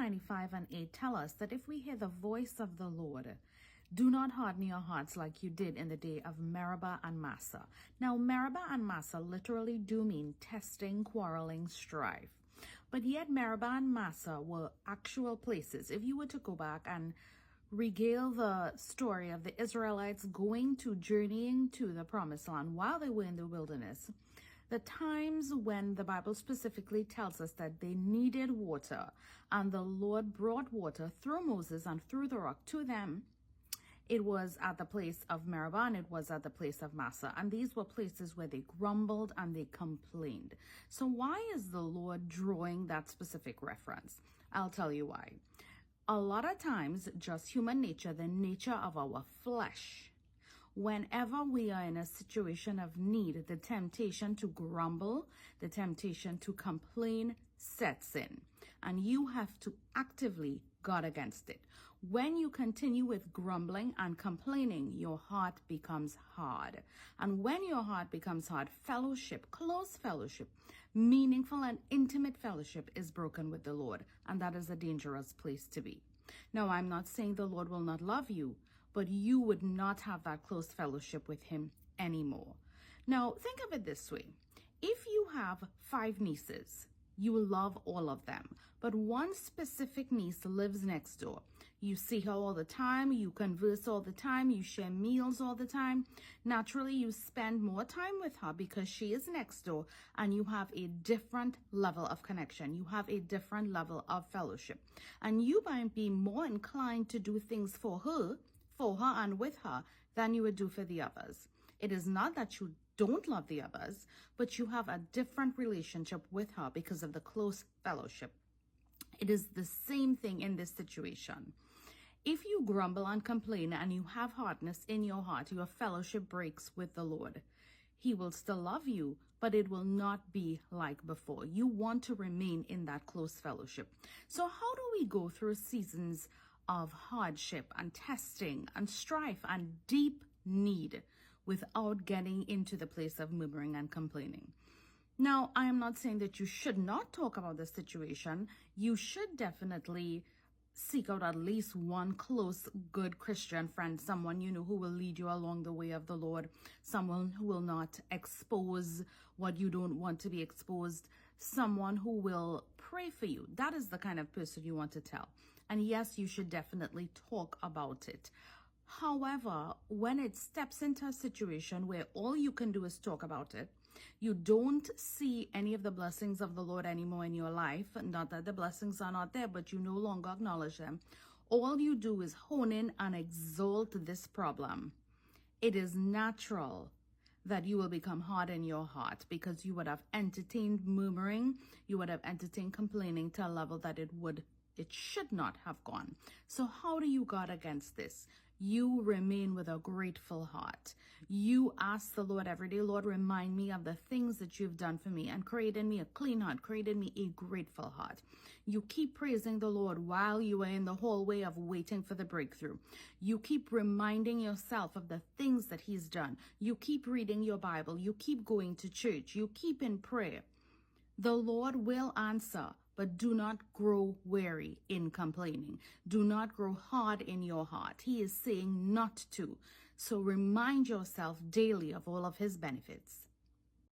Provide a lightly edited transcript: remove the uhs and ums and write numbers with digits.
95 and 8 tell us that if we hear the voice of the Lord, do not harden your hearts like you did in the day of Meribah and Massah. Now, Meribah and Massah literally do mean testing, quarreling, strife. But yet Meribah and Massah were actual places. If you were to go back and regale the story of the Israelites journeying to the promised land while they were in the wilderness, the times when the Bible specifically tells us that they needed water and the Lord brought water through Moses and through the rock to them, it was at the place of Meribah and it was at the place of Massah. And these were places where they grumbled and they complained. So why is the Lord drawing that specific reference? I'll tell you why. A lot of times, just human nature, the nature of our flesh, whenever we are in a situation of need, the temptation to grumble, the temptation to complain sets in. And you have to actively guard against it. When you continue with grumbling and complaining, your heart becomes hard. And when your heart becomes hard, fellowship, close fellowship, meaningful and intimate fellowship is broken with the Lord. And that is a dangerous place to be. Now, I'm not saying the Lord will not love you, but you would not have that close fellowship with him anymore. Now, think of it this way. If you have 5 nieces, you will love all of them, but one specific niece lives next door. You see her all the time, you converse all the time, you share meals all the time. Naturally, you spend more time with her because she is next door and you have a different level of connection. You have a different level of fellowship. And you might be more inclined to do things for her and with her than you would do for the others. It is not that you don't love the others, but you have a different relationship with her because of the close fellowship. It is the same thing in this situation. If you grumble and complain and you have hardness in your heart, your fellowship breaks with the Lord. He will still love you, but it will not be like before. You want to remain in that close fellowship. So how do we go through seasons of hardship and testing and strife and deep need without getting into the place of murmuring and complaining? Now, I am not saying that you should not talk about the situation. You should definitely seek out at least one close, good Christian friend, someone you know who will lead you along the way of the Lord, someone who will not expose what you don't want to be exposed, someone who will pray for you. That is the kind of person you want to tell. And yes, you should definitely talk about it. However, when it steps into a situation where all you can do is talk about it, you don't see any of the blessings of the Lord anymore in your life. Not that the blessings are not there, but you no longer acknowledge them. All you do is hone in and exalt this problem. It is natural that you will become hard in your heart because you would have entertained murmuring, you would have entertained complaining to a level that it should not have gone. So how do you guard against this? You remain with a grateful heart. You ask the Lord every day, Lord, remind me of the things that you've done for me and create in me a clean heart, create in me a grateful heart. You keep praising the Lord while you are in the hallway of waiting for the breakthrough. You keep reminding yourself of the things that he's done. You keep reading your Bible. You keep going to church. You keep in prayer. The Lord will answer. But do not grow weary in complaining. Do not grow hard in your heart. He is saying not to. So remind yourself daily of all of his benefits.